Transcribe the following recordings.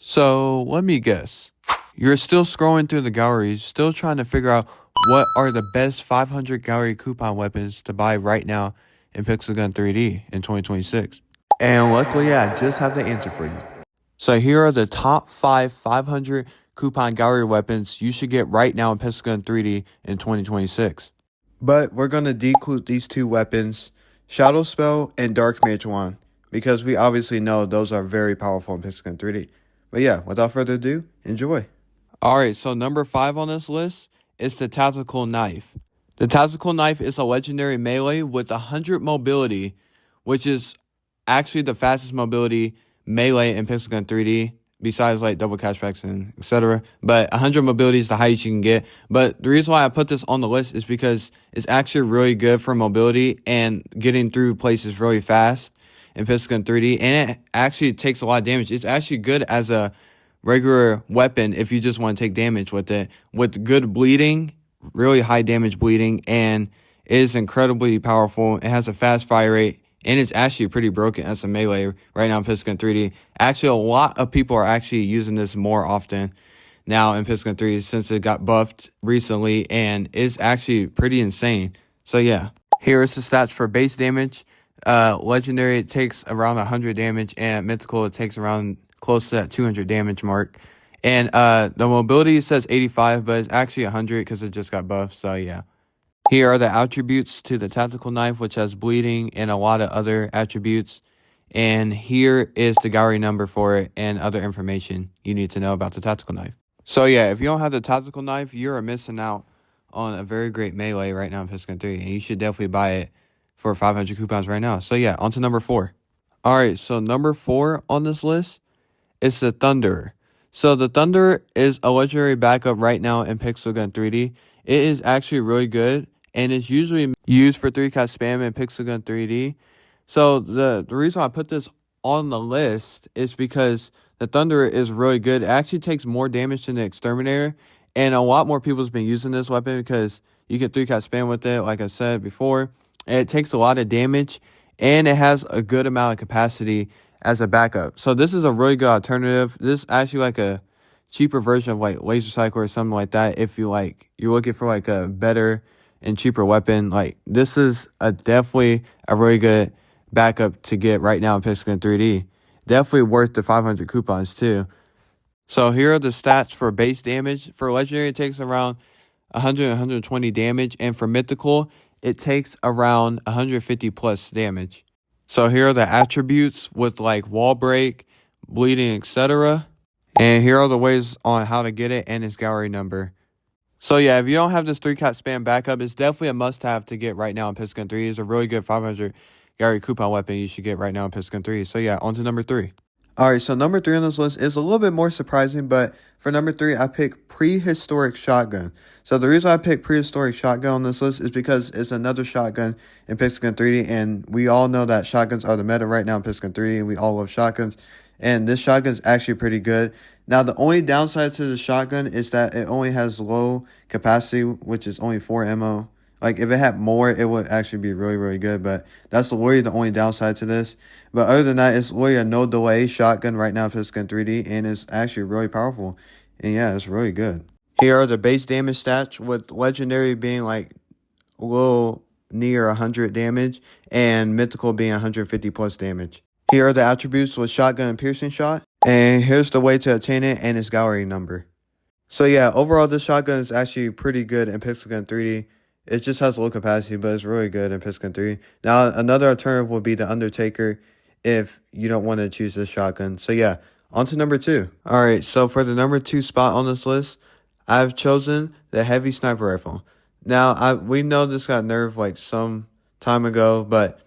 So let me guess. You're still scrolling through the galleries, still trying to figure out what are the best 500 gallery coupon weapons to buy right now in Pixel Gun 3D in 2026. And luckily, I just have the answer for you. So here are the top 500 coupon gallery weapons you should get right now in Pixel Gun 3D in 2026. But we're going to declude these two weapons, Shadow Spell and Dark Mage Wand, because we obviously know those are very powerful in Pixel Gun 3D. But yeah, without further ado, enjoy. Alright, so number 5 on this list is the Tactical Knife. The Tactical Knife is a legendary melee with 100 mobility, which is actually the fastest mobility melee in Pixel Gun 3D, besides like double cashbacks and etc. But 100 mobility is the highest you can get. But the reason why I put this on the list is because it's actually really good for mobility and getting through places really fast in Pixel Gun 3D, and it actually takes a lot of damage. It's actually good as a regular weapon if you just want to take damage with it, with good bleeding, really high damage bleeding, and it is incredibly powerful. It has a fast fire rate, and it's actually pretty broken as a melee right now in Pixel Gun 3D. Actually, a lot of people are actually using this more often now in Pixel Gun 3D since it got buffed recently, and it's actually pretty insane. So yeah, here is the stats for base damage. Legendary, it takes around 100 damage, and mythical, it takes around close to that 200 damage mark. And the mobility says 85, but it's actually 100 because it just got buffed. So yeah. Here are the attributes to the Tactical Knife, which has bleeding and a lot of other attributes. And here is the gallery number for it and other information you need to know about the Tactical Knife. So yeah, if you don't have the Tactical Knife, you're missing out on a very great melee right now in Pixel Gun 3. And you should definitely buy it for 500 coupons right now. So yeah, on to number 4. Alright, so number 4 on this list is the Thunderer. So the Thunderer is a legendary backup right now in Pixel Gun 3D. It is actually really good, and it's usually used for 3-cut spam in Pixel Gun 3D. So the reason I put this on the list is because the Thunderer is really good. It actually takes more damage than the Exterminator, and a lot more people have been using this weapon because you can 3-cut spam with it, like I said before. And it takes a lot of damage, and it has a good amount of capacity as a backup. So this is a really good alternative. This is actually like a cheaper version of like Laser Cycle or something like that. If you're looking for like a better and cheaper weapon, like this is definitely a really good backup to get right now in Pixel Gun 3D. Definitely worth the 500 coupons too. So here are the stats for base damage. For Legendary, it takes around 100 120 damage, and for Mythical, it takes around 150 plus damage. So here are the attributes with like wall break, bleeding, etc. And here are the ways on how to get it and its gallery number. So yeah, if you don't have this 3-cut spam backup, it's definitely a must-have to get right now in Pixel Gun 3. It's a really good 500 gallery coupon weapon you should get right now in Pixel Gun 3. So yeah, on to number 3. Alright, so number 3 on this list is a little bit more surprising, but for number 3, I picked Prehistoric Shotgun. So the reason I picked Prehistoric Shotgun on this list is because it's another shotgun in Pixel Gun 3D, and we all know that shotguns are the meta right now in Pixel Gun 3D, and we all love shotguns, and this shotgun is actually pretty good. Now, the only downside to the shotgun is that it only has low capacity, which is only 4 ammo. Like, if it had more, it would actually be really, really good. But that's literally the only downside to this. But other than that, it's literally a no-delay shotgun right now in Pixel Gun 3D. And it's actually really powerful. And yeah, it's really good. Here are the base damage stats, with Legendary being like a little near 100 damage. And Mythical being 150 plus damage. Here are the attributes with Shotgun and Piercing Shot. And here's the way to obtain it and its gallery number. So yeah, overall, this shotgun is actually pretty good in Pixel Gun 3D. It just has low capacity, but it's really good in Pixel Gun 3. Now, another alternative would be the Undertaker if you don't want to choose this shotgun. So yeah, on to number 2. Alright, so for the number 2 spot on this list, I've chosen the Heavy Sniper Rifle. Now, we know this got nerfed like some time ago, but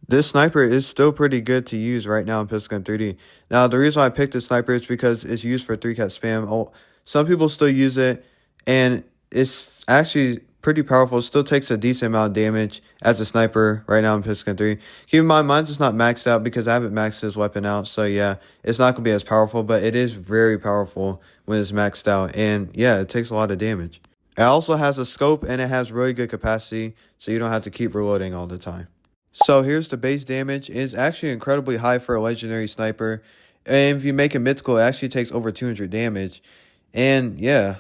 this sniper is still pretty good to use right now in Pixel Gun 3D. Now, the reason why I picked this sniper is because it's used for 3-cut spam. Some people still use it, and it's actually pretty powerful. It still takes a decent amount of damage as a sniper right now in Pixel Gun 3. Keep in mind, mine's just not maxed out because I haven't maxed this weapon out. So yeah, it's not going to be as powerful, but it is very powerful when it's maxed out. And yeah, it takes a lot of damage. It also has a scope, and it has really good capacity, so you don't have to keep reloading all the time. So here's the base damage. It's actually incredibly high for a legendary sniper. And if you make it mythical, it actually takes over 200 damage. And yeah,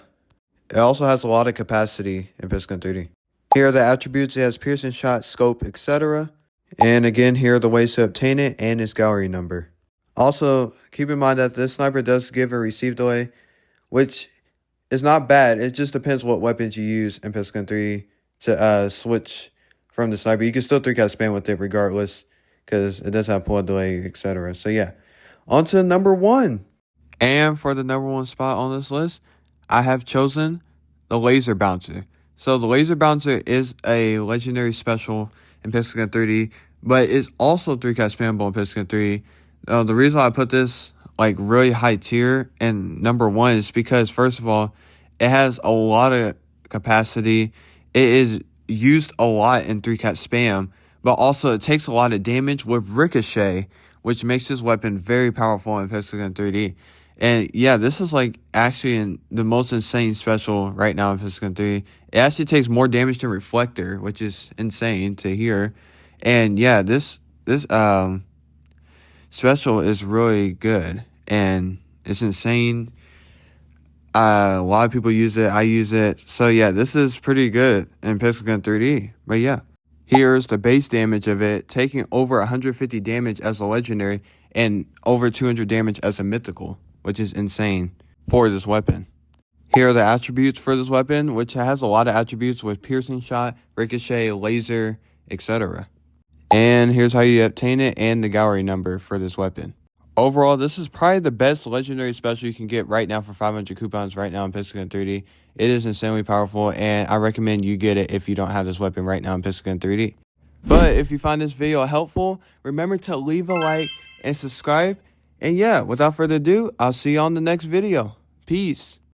it also has a lot of capacity in Piston 3D. Here are the attributes. It has piercing shot, scope, etc. And again, here are the ways to obtain it and its gallery number. Also, keep in mind that this sniper does give a receive delay, which is not bad. It just depends what weapons you use in Piston 3 to switch from the sniper. You can still 3-cast spam with it regardless, because it does have pull delay, etc. So yeah, on to number 1. And for the number 1 spot on this list, I have chosen the Laser Bouncer. So the Laser Bouncer is a legendary special in Piston 3D, but it's also 3-cast spammable in Piston 3. The reason I put this like really high tier and number 1 is because, first of all, it has a lot of capacity. It is used a lot in 3-cast spam, but also it takes a lot of damage with Ricochet, which makes this weapon very powerful in Piston 3D. And yeah, this is like actually the most insane special right now in Piston 3. It actually takes more damage than Reflector, which is insane to hear. And yeah, this special is really good and it's insane. A lot of people use it. I use it. So yeah, this is pretty good in Piston 3D. But yeah, here's the base damage of it, taking over 150 damage as a legendary and over 200 damage as a mythical, which is insane for this weapon. Here are the attributes for this weapon, which has a lot of attributes with piercing shot, ricochet, laser, etc. And here's how you obtain it and the gallery number for this weapon. Overall, this is probably the best legendary special you can get right now for 500 coupons right now in Piston 3D. It is insanely powerful, and I recommend you get it if you don't have this weapon right now in Piston 3D. But if you find this video helpful, remember to leave a like and subscribe. And yeah, without further ado, I'll see you on the next video. Peace.